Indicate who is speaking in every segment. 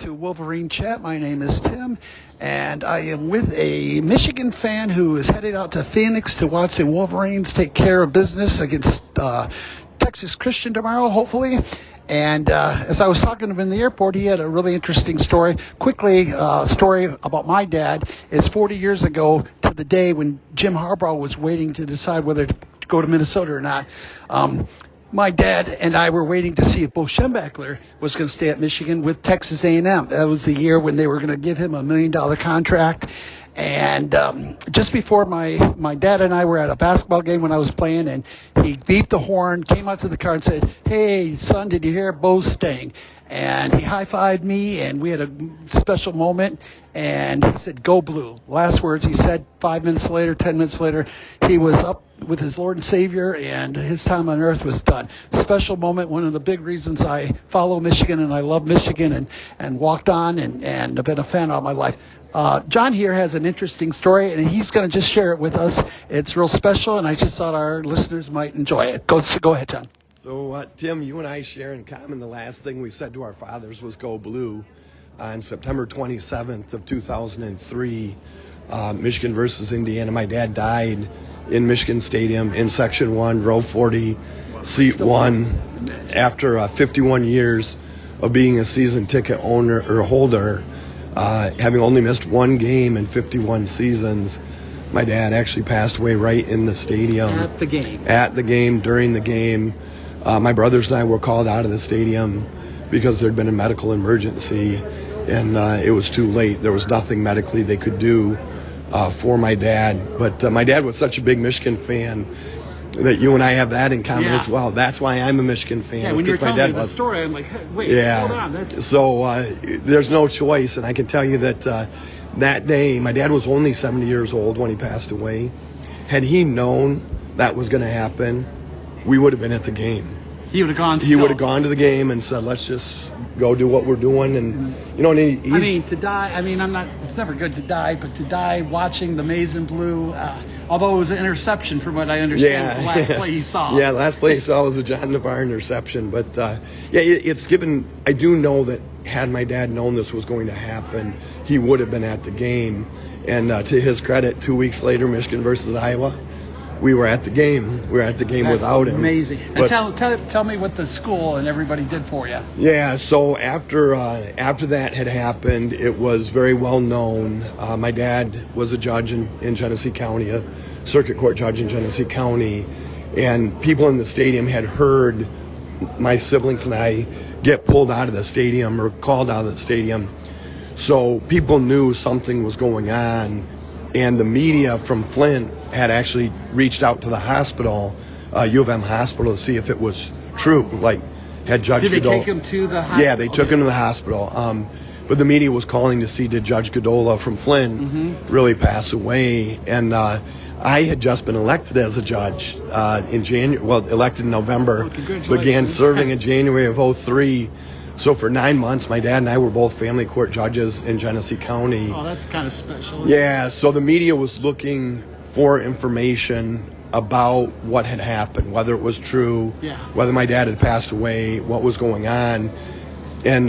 Speaker 1: to Wolverine Chat. My name is Tim, and I am with a Michigan fan who is headed out to Phoenix to watch the Wolverines take care of business against Texas Christian tomorrow, hopefully. And as I was talking to him in the airport, he had a really interesting story. Quickly, story about my dad is 40 years ago to the day when Jim Harbaugh was waiting to decide whether to go to Minnesota or not. My dad and I were waiting to see if Bo Schembechler was going to stay at Michigan with Texas A&M. That was the year when they were going to give him $1 million contract. And just before my dad and I were at a basketball game when I was playing, and he beeped the horn, came out to the car and said, "Hey, son, did you hear Bo's staying?" And he high-fived me, and we had a special moment. And he said, "Go Blue." Last words he said. 5 minutes later, 10 minutes later, he was up with his Lord and Savior, and his time on earth was done. Special moment, one of the big reasons I follow Michigan, and I love Michigan, and walked on, and have been a fan all my life. John here has an interesting story, and he's going to just share it with us. It's real special, and I just thought our listeners might enjoy it. Go ahead, John.
Speaker 2: So, Tim, you and I share in common the last thing we said to our fathers was "Go Blue." On September 27th of 2003, Michigan versus Indiana. My dad died in Michigan Stadium in Section 1, Row 40, Seat 1, after 51 years of being a season ticket owner or holder, having only missed one game in 51 seasons. My dad actually passed away right in the stadium.
Speaker 1: At the game.
Speaker 2: At the game, during the game. My brothers and I were called out of the stadium because there had been a medical emergency, and it was too late. There was nothing medically they could do for my dad. But my dad was such a big Michigan fan that you and I have that in common as well. That's why I'm a Michigan fan.
Speaker 1: Yeah, when you were telling me the story, I'm like, hey, wait, hold on.
Speaker 2: So there's no choice, and I can tell you that that day, my dad was only 70 years old when he passed away. Had he known that was going to happen, we would have been at the game.
Speaker 1: He would have gone.
Speaker 2: He would have gone to the game and said, "Let's just go do what we're doing." And
Speaker 1: to die. I'm not. It's never good to die, but to die watching the Maize and Blue. Although it was an interception, from what I understand, was the last play he saw.
Speaker 2: Yeah, last play he saw was a John Navarre interception. But it's given. I do know that had my dad known this was going to happen, he would have been at the game. And to his credit, 2 weeks later, Michigan versus Iowa, we were at the game. We were at the game without him.
Speaker 1: Amazing. And tell me what the school and everybody did for you.
Speaker 2: Yeah, so after that had happened, it was very well known. My dad was a judge in Genesee County, a circuit court judge in Genesee County, and people in the stadium had heard my siblings and I get pulled out of the stadium or called out of the stadium. So people knew something was going on, and the media from Flint had actually reached out to the hospital, U of M hospital, to see if it was true. Like, had Judge
Speaker 1: Did they
Speaker 2: Godola,
Speaker 1: take him to the hospital?
Speaker 2: Yeah, they took him to the hospital. But the media was calling to see, did Judge Godola from Flint really pass away? And I had just been elected as a judge in January. Well, elected in November. Began serving in January of 2003. So for 9 months, my dad and I were both family court judges in Genesee County.
Speaker 1: Oh, that's kind of special.
Speaker 2: Yeah, so the media was looking for information about what had happened, whether it was true, whether my dad had passed away, what was going on. And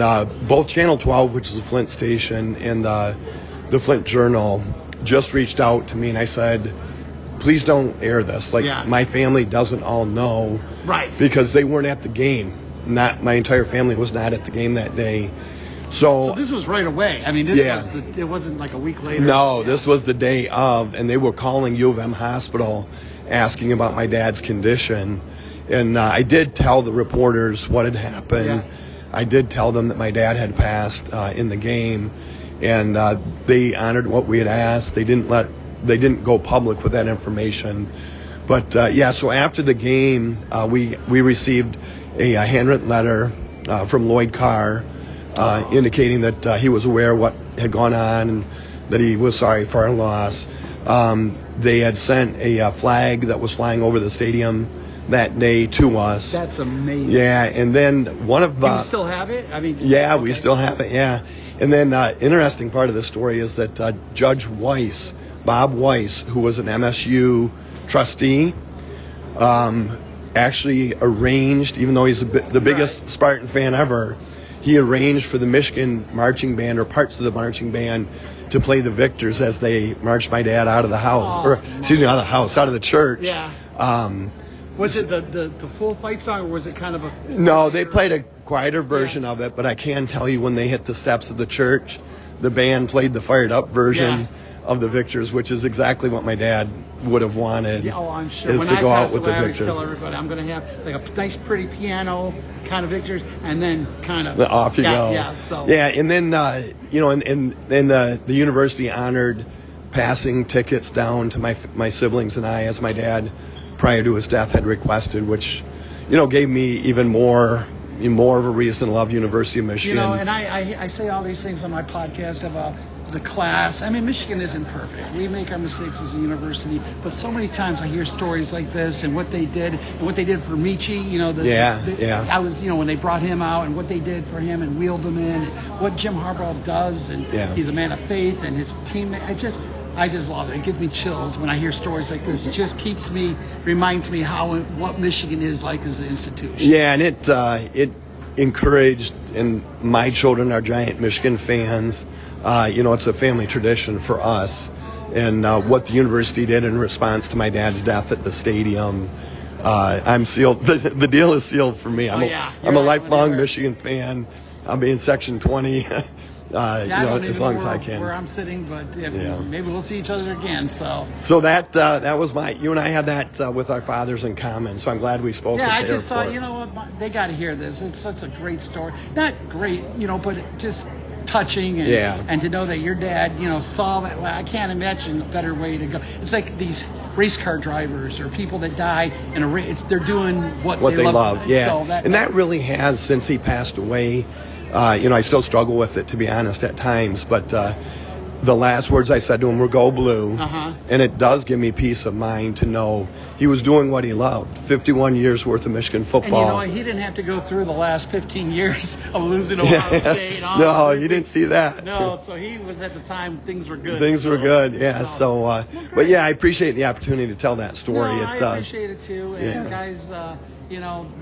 Speaker 2: both Channel 12, which is a Flint station, and the Flint Journal just reached out to me, and I said, please don't air this. My family doesn't all know.
Speaker 1: Right.
Speaker 2: Because they weren't at the game. My entire family was not at the game that day. So
Speaker 1: this was right away. It wasn't like a week later.
Speaker 2: No, this was the day of, and they were calling U of M hospital asking about my dad's condition. And I did tell the reporters what had happened. Yeah. I did tell them that my dad had passed in the game, and they honored what we had asked. They didn't go public with that information. But so after the game, we received a handwritten letter from Lloyd Carr indicating that he was aware of what had gone on and that he was sorry for our loss. They had sent a flag that was flying over the stadium that day to us.
Speaker 1: That's amazing.
Speaker 2: Yeah, and then one of...
Speaker 1: Do you still have it?
Speaker 2: We still have it, yeah. And then interesting part of the story is that Judge Weiss, Bob Weiss, who was an MSU trustee, actually arranged, even though he's the biggest Spartan fan ever, he arranged for the Michigan marching band or parts of the marching band to play the Victors as they marched my dad out of the house, out of the church.
Speaker 1: Yeah. Was it the full fight song, or was it kind of a...
Speaker 2: No, they played a quieter version of it, but I can tell you when they hit the steps of the church, the band played the fired up version of the Victors, which is exactly what my dad would have wanted.
Speaker 1: Yeah, I'm sure.
Speaker 2: Is
Speaker 1: when
Speaker 2: to
Speaker 1: I
Speaker 2: go
Speaker 1: pass
Speaker 2: out with
Speaker 1: away,
Speaker 2: the
Speaker 1: I
Speaker 2: Victors.
Speaker 1: always tell everybody I'm going to have like a nice, pretty piano kind of Victors, and then kind of
Speaker 2: off you go.
Speaker 1: Yeah, so
Speaker 2: and then the university honored passing tickets down to my siblings and I, as my dad, prior to his death, had requested, which gave me even more of a reason to love University of Michigan.
Speaker 1: And I say all these things on my podcast about the class. I mean, Michigan isn't perfect. We make our mistakes as a university, but so many times I hear stories like this and what they did for Michi. I was, when they brought him out and what they did for him and wheeled him in, and what Jim Harbaugh does, and he's a man of faith, and his team. I just love it. It gives me chills when I hear stories like this. It just reminds me what Michigan is like as an institution.
Speaker 2: Yeah, and it encouraged, and my children are giant Michigan fans. It's a family tradition for us. And what the university did in response to my dad's death at the stadium, I'm sealed. The deal is sealed for me. I'm a lifelong Michigan fan. I'll be in Section 20. As long as I can.
Speaker 1: Where I'm sitting, but maybe we'll see each other again. So
Speaker 2: that was you and I had that with our fathers in common. So I'm glad we spoke.
Speaker 1: Yeah, I just thought, they got to hear this. It's such a great story. Not great, but just touching, and to know that your dad, saw that. I can't imagine a better way to go. It's like these race car drivers or people that die in a race. They're doing what they love.
Speaker 2: Yeah,
Speaker 1: so
Speaker 2: that really has, since he passed away. I still struggle with it, to be honest, at times. But the last words I said to him were "Go Blue," and it does give me peace of mind to know he was doing what he loved. 51 years worth of Michigan football.
Speaker 1: And he didn't have to go through the last 15 years of losing Ohio State.
Speaker 2: No, you didn't see that.
Speaker 1: No, so he was at the time things were good.
Speaker 2: Things were good, yeah. So, but yeah, I appreciate the opportunity to tell that story.
Speaker 1: No, I appreciate it too. And guys,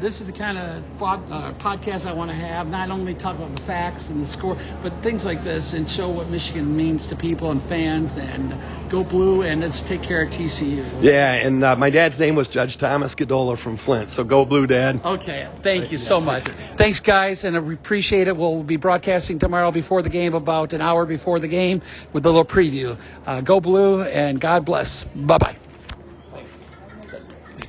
Speaker 1: this is the kind of podcast I want to have. Not only talk about the facts and the score, but things like this, and show what Michigan means to people and fans. And go Blue, and let's take care of TCU.
Speaker 2: Yeah, and my dad's name was Judge Thomas Godola from Flint. So go Blue, Dad.
Speaker 1: Okay, thank you so much. Thanks, guys, and I appreciate it. We'll be broadcasting tomorrow before the game, about an hour before the game, with a little preview. Go Blue, and God bless. Bye-bye.